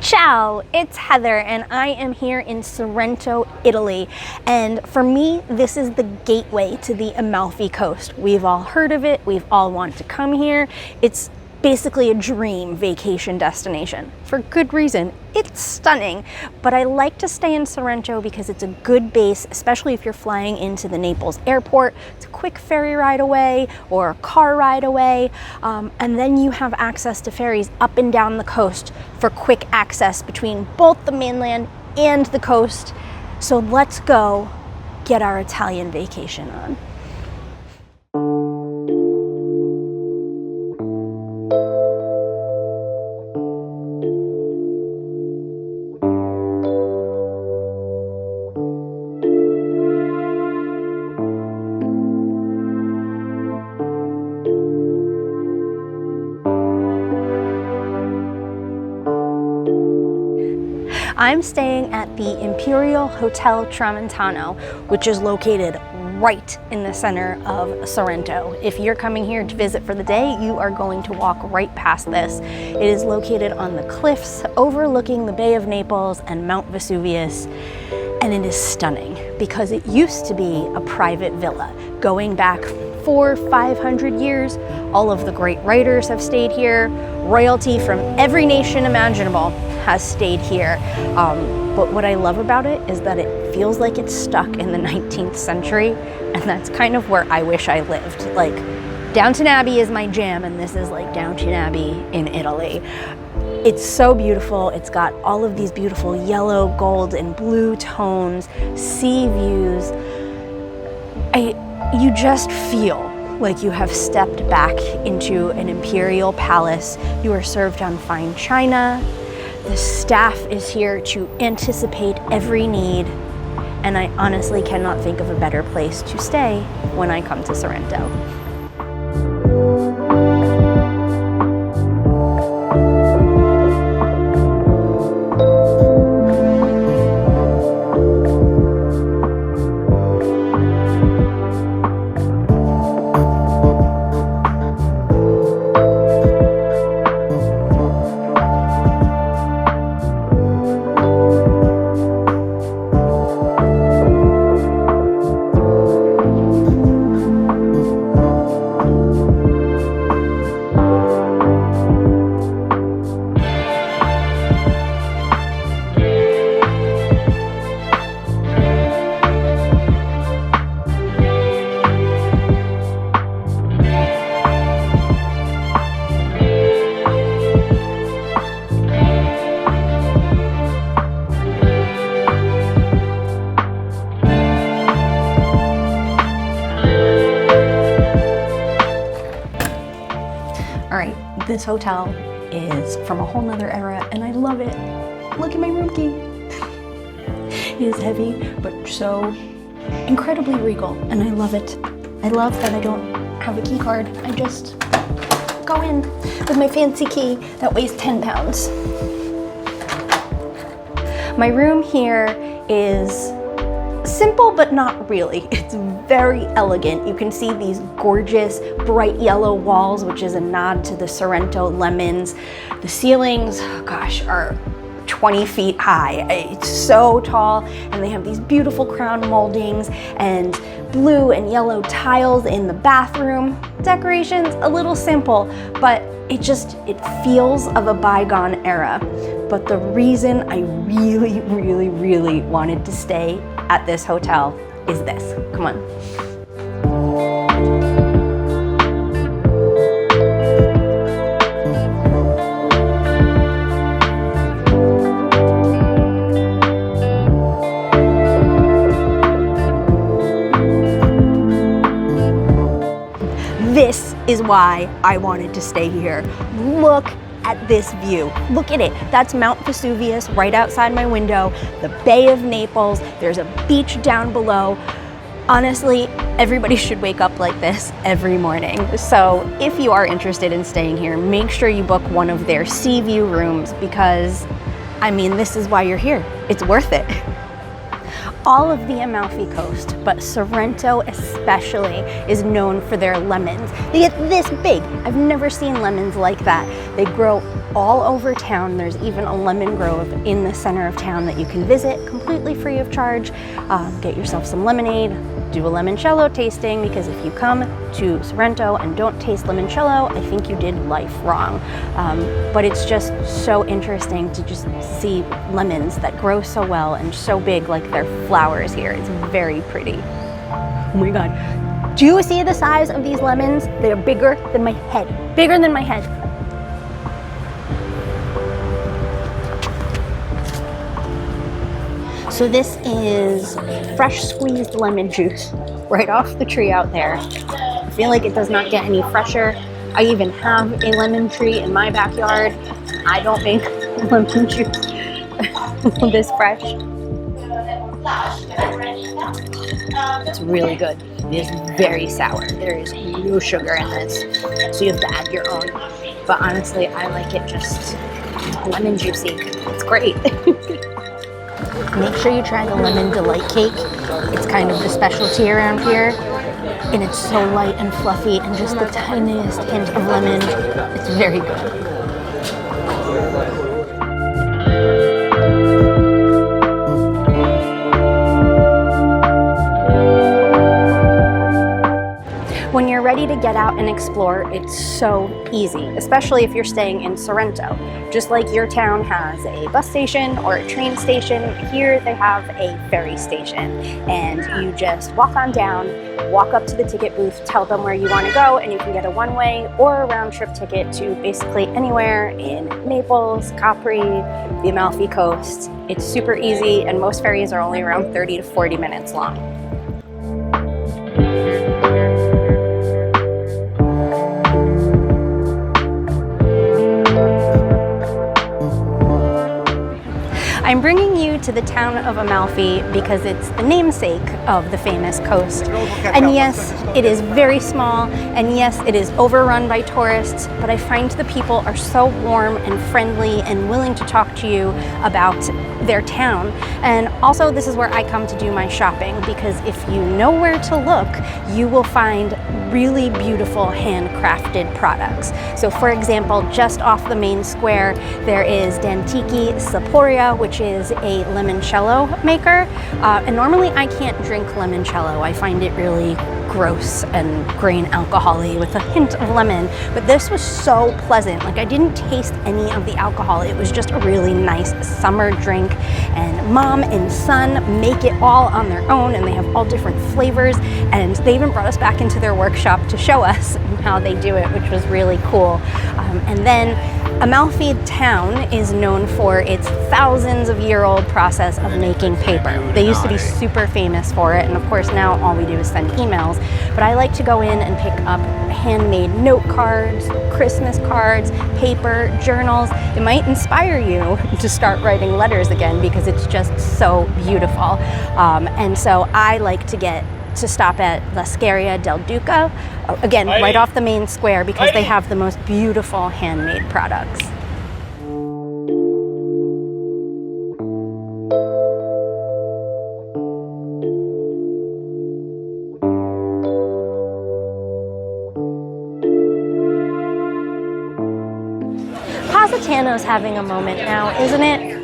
Ciao, it's Heather and I am here in Sorrento, Italy. And for me, this is the gateway to the Amalfi Coast. We've all heard of it, we've all wanted to come here. It's basically a dream vacation destination. For good reason, it's stunning. But I like to stay in Sorrento because it's a good base, especially if you're flying into the Naples airport. It's a quick ferry ride away or a car ride away. And then you have access to ferries up and down the coast for quick access between both the mainland and the coast. So let's go get our Italian vacation on. I'm staying at the Imperial Hotel Tramontano, which is located right in the center of Sorrento. If you're coming here to visit for the day, you are going to walk right past this. It is located on the cliffs overlooking the Bay of Naples and Mount Vesuvius. And it is stunning because it used to be a private villa going back 400-500 years. All of the great writers have stayed here. Royalty from every nation imaginable has stayed here. But what I love about it is that it feels like it's stuck in the 19th century, and that's kind of where I wish I lived. Like, Downton Abbey is my jam, and this is like Downton Abbey in Italy. It's so beautiful. It's got all of these beautiful yellow, gold, and blue tones, sea views. You just feel like you have stepped back into an imperial palace. You are served on fine china. The staff is here to anticipate every need. And I honestly cannot think of a better place to stay when I come to Sorrento. This hotel is from a whole nother era and I love it. Look at my room key. It is heavy, but so incredibly regal and I love it. I love that I don't have a key card. I just go in with my fancy key that weighs 10 pounds. My room here is simple, but not really. It's very elegant. You can see these gorgeous bright yellow walls, which is a nod to the Sorrento lemons. The ceilings, gosh, are 20 feet high. It's so tall, and they have these beautiful crown moldings and blue and yellow tiles in the bathroom. Decorations, a little simple, but it feels of a bygone era. But the reason I really wanted to stay at this hotel is this. Come on. This is why I wanted to stay here. Look at this view. Look at it. That's Mount Vesuvius right outside my window, the Bay of Naples. There's a beach down below. Honestly, everybody should wake up like this every morning. So if you are interested in staying here, make sure you book one of their sea view rooms because, I mean, this is why you're here. It's worth it. All of the Amalfi Coast, but Sorrento especially, is known for their lemons. They get this big. I've never seen lemons like that. They grow all over town. There's even a lemon grove in the center of town that you can visit completely free of charge. Get yourself some lemonade, do a limoncello tasting, because if you come to Sorrento and don't taste limoncello, I think you did life wrong. But it's just so interesting to just see lemons that grow so well and so big, like they're flowers here. It's very pretty. Oh my God. Do you see the size of these lemons? They're bigger than my head. Bigger than my head. So this is fresh squeezed lemon juice right off the tree out there. I feel like it does not get any fresher. I even have a lemon tree in my backyard. I don't make lemon juice this fresh. It's really good. It is very sour. There is no sugar in this, so you have to add your own. But honestly, I like it just lemon juicy. It's great. Make sure you try the lemon delight cake. It's kind of the specialty around here, and it's so light and fluffy and just the tiniest hint of lemon. It's very good. When you're ready to get out and explore, it's so easy, especially if you're staying in Sorrento. Just like your town has a bus station or a train station, here they have a ferry station. And you just walk on down, walk up to the ticket booth, tell them where you want to go, and you can get a one-way or a round-trip ticket to basically anywhere in Naples, Capri, the Amalfi Coast. It's super easy, and most ferries are only around 30 to 40 minutes long. I'm bringing you to the town of Amalfi because it's the namesake of the famous coast. And yes, it is very small, and yes, it is overrun by tourists, but I find the people are so warm and friendly and willing to talk to you about their town. And also, this is where I come to do my shopping, because if you know where to look, you will find really beautiful handcrafted products. So for example, just off the main square, there is D'Antichi Saporia, which is a limoncello maker. And normally I can't drink limoncello. I find it really gross and grain alcohol-y with a hint of lemon, but this was so pleasant. Like, I didn't taste any of the alcohol. It was just a really nice summer drink, and mom and son make it all on their own, and they have all different flavors, and they even brought us back into their workshop to show us how they do it, which was really cool. And then Amalfi town is known for its thousands-of-year-old process of making paper. They used to be super famous for it, and of course now all we do is send emails. But I like to go in and pick up handmade note cards, Christmas cards, paper, journals. It might inspire you to start writing letters again because it's just so beautiful. And so I like to stop at La Scheria del Duca, again, right off the main square, because they have the most beautiful handmade products. Positano's having a moment now, isn't it?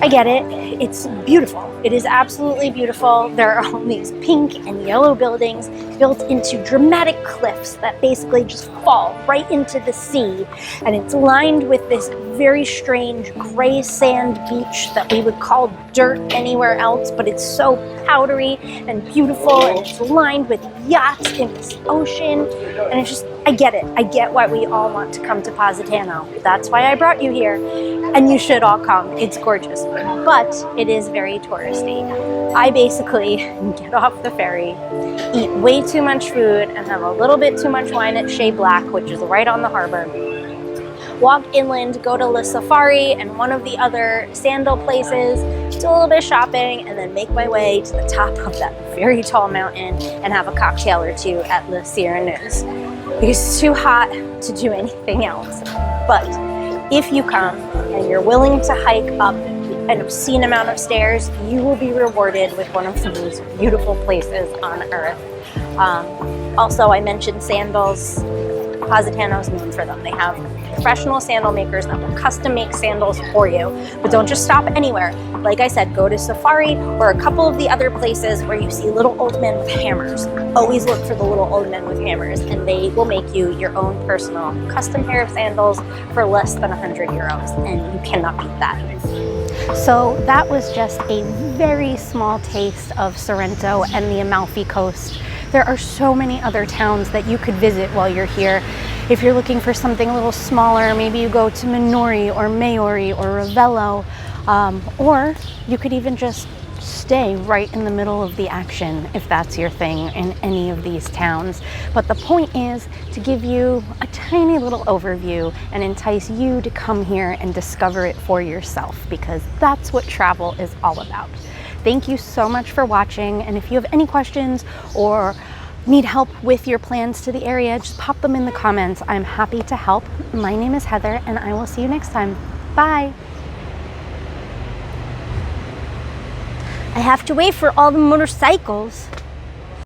I get it. It's beautiful. It is absolutely beautiful. There are all these pink and yellow buildings built into dramatic cliffs that basically just fall right into the sea. And it's lined with this very strange gray sand beach that we would call dirt anywhere else, but it's so powdery and beautiful, and it's lined with yachts in this ocean. And it's just, I get it. I get why we all want to come to Positano. That's why I brought you here. And you should all come. It's gorgeous. But it is very touristy. I basically get off the ferry, eat way too much food, and have a little bit too much wine at Chez Black, which is right on the harbor. Walk inland, go to La Safari and one of the other sandal places, do a little bit of shopping, and then make my way to the top of that very tall mountain and have a cocktail or two at La Sirèneuse. Because it's too hot to do anything else. But if you come and you're willing to hike up an obscene amount of stairs, you will be rewarded with one of the most beautiful places on earth. Also, I mentioned sandals. Positano's known for them. They have professional sandal makers that will custom make sandals for you. But don't just stop anywhere. Like I said, go to Safari or a couple of the other places where you see little old men with hammers. Always look for the little old men with hammers, and they will make you your own personal custom pair of sandals for less than 100 euros, and you cannot beat that. So that was just a very small taste of Sorrento and the Amalfi Coast. There are so many other towns that you could visit while you're here. If you're looking for something a little smaller, maybe you go to Minori or Maori or Ravello, or you could even just stay right in the middle of the action if that's your thing in any of these towns. But the point is to give you a tiny little overview and entice you to come here and discover it for yourself, because that's what travel is all about. Thank you so much for watching, and if you have any questions or need help with your plans to the area, just pop them in the comments. I'm happy to help. My name is Heather, and I will see you next time. Bye! I have to wait for all the motorcycles.